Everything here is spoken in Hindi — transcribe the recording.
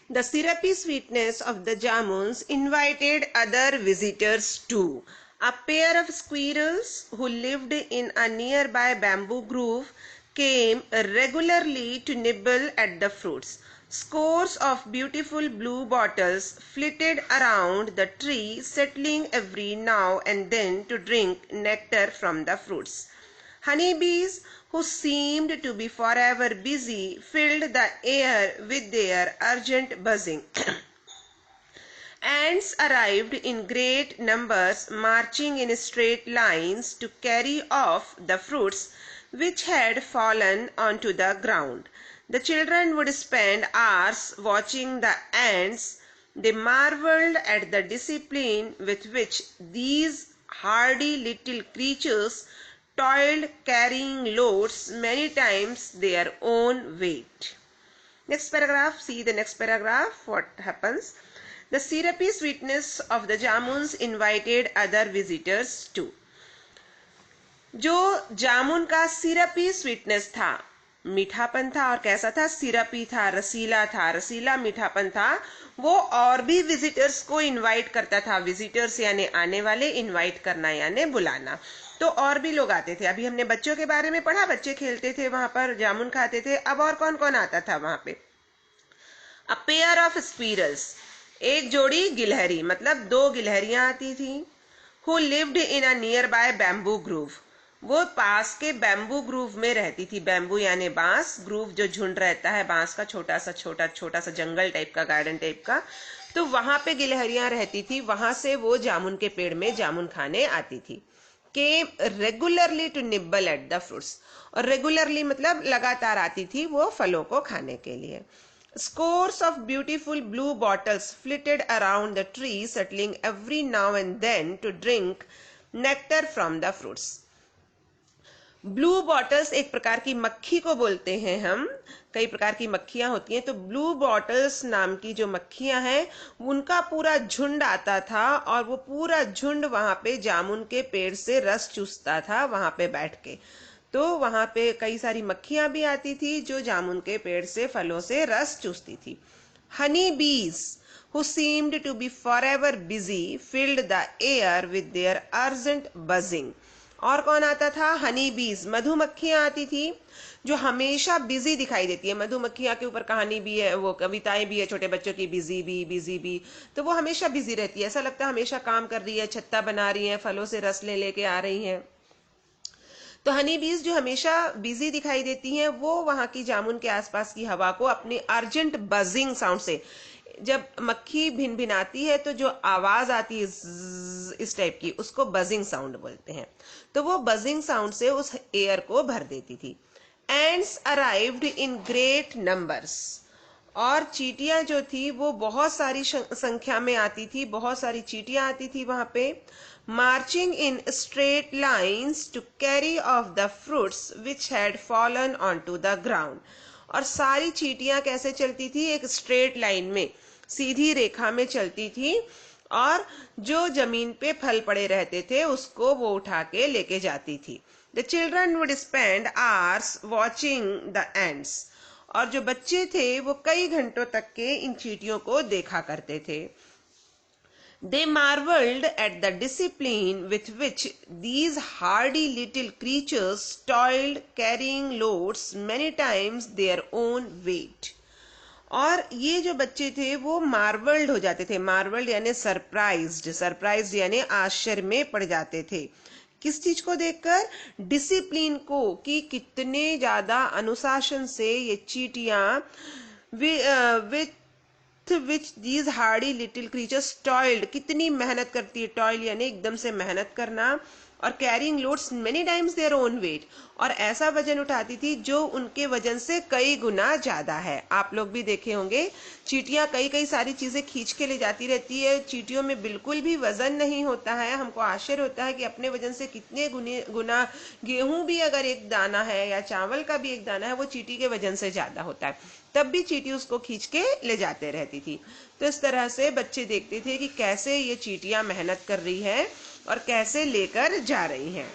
The syrupy sweetness of the jamuns invited other visitors too. A pair of squirrels who lived in a nearby bamboo grove came regularly to nibble at the fruits. Scores of beautiful blue bottles flitted around the tree, settling every now and then to drink nectar from the fruits. Honeybees, who seemed to be forever busy, filled the air with their urgent buzzing. Ants arrived in great numbers, marching in straight lines to carry off the fruits which had fallen onto the ground. The children would spend hours watching the ants. They marveled at the discipline with which these hardy little creatures toiled, carrying loads many times their own weight. Next paragraph, see the next paragraph, what happens. The syrupy sweetness of the jamuns invited other visitors too. जो जामुन का सिरपी स्वीटनेस था, मीठापन था, और कैसा था, सिरपी था, रसीला मीठापन था, वो और भी विजिटर्स को इनवाइट करता था. विजिटर्स यानी आने वाले, इनवाइट करना यानी बुलाना. तो और भी लोग आते थे. अभी हमने बच्चों के बारे में पढ़ा, बच्चे खेलते थे वहां पर, जामुन खाते थे. अब और कौन कौन आता था वहां पे? अ पेयर ऑफ स्क्विरल्स, एक जोड़ी गिलहरी, मतलब दो गिलहरियां आती थी. Who lived in a near by bamboo groove, वो पास के बैम्बू ग्रूव में रहती थी. बैम्बू यानी बांस, ग्रूव जो झुंड रहता है बांस का, छोटा सा जंगल टाइप का, गार्डन टाइप का. तो वहां पे गिलहरियां रहती थी. वहां से वो जामुन के पेड़ में जामुन खाने आती थी. Came regularly to nibble at the fruits, और रेगुलरली मतलब लगातार आती थी वो फलों को खाने के लिए. Scores of beautiful blue bottles flitted around the tree, settling every now and then to drink nectar from the fruits. Blue bottles एक प्रकार की मक्खी को बोलते हैं हम. कई प्रकार की मक्खियां होती हैं, तो ब्लू बॉटल्स नाम की जो मक्खियां हैं उनका पूरा झुंड आता था, और वो पूरा झुंड वहां पे जामुन के पेड़ से रस चूसता था वहां पे बैठ के. तो वहां पे कई सारी मक्खियां भी आती थी जो जामुन के पेड़ से, फलों से रस चूसती थी. हनी बीज, who seemed to be forever busy, filled the air with their urgent buzzing. और कौन आता था? हनी बीज, मधुमक्खियां आती थी जो हमेशा बिजी दिखाई देती है. मधुमक्खियां के ऊपर कहानी भी है, वो कविताएं भी है छोटे बच्चों की, बिजी बी. तो वो हमेशा बिजी रहती है, ऐसा लगता है हमेशा काम कर रही है, छत्ता बना रही है, फलों से रस ले लेके आ रही है. तो हनी बीज जो हमेशा बिजी दिखाई देती हैं, वो वहां की जामुन के आसपास की हवा को अपनी अर्जेंट बजिंग साउंड से, जब मक्खी भिन भिनाती है तो जो आवाज आती है इस टाइप की, उसको बजिंग साउंड बोलते हैं. तो वो बजिंग साउंड से उस एयर को भर देती थी. Ends arrived in great numbers, और चींटियां जो थी वो बहुत सारी संख्या में आती थी, बहुत सारी चींटियां आती थी वहां पे. Marching in straight lines to carry off the fruits which had fallen on to the ground. और सारी चींटियां कैसे चलती थी? एक स्ट्रेट लाइन में, सीधी रेखा में चलती थी, और जो जमीन पे फल पड़े रहते थे उसको वो उठा के लेके जाती थी. The children would spend hours watching the ends, और जो बच्चे थे वो कई घंटों तक के इन चींटियों को देखा करते थे. They marveled at the discipline with which these hardy little creatures toiled, carrying loads many times their own weight. और ये जो बच्चे थे वो मार्वल्ड हो जाते थे. मार्वल्ड यानी सरप्राइज्ड यानी आश्चर्य में पड़ जाते थे. किस चीज को देखकर? डिसिप्लिन को, कि कितने ज्यादा अनुशासन से ये चींटियां which these Hardy little creatures toiled, कितनी मेहनत करती है. टॉयल यानी एकदम से मेहनत करना. और carrying loads many times their own wait, और ऐसा वजन उठाती थी जो उनके वजन से कई गुना ज्यादा है. आप लोग भी देखे होंगे, चींटियां कई सारी चीजें खींच के ले जाती रहती है. चींटियों में बिल्कुल भी वजन नहीं होता है. हमको आश्चर्य होता है कि अपने वजन से कितने गुना, गेहूं भी अगर एक दाना है या चावल का भी एक दाना है, वो चींटी के वजन से ज्यादा होता है, तब भी चींटी उसको खींच के ले जाते रहती थी. तो इस तरह से बच्चे देखते थे कि कैसे ये चींटियां मेहनत कर रही है और कैसे लेकर जा रही हैं.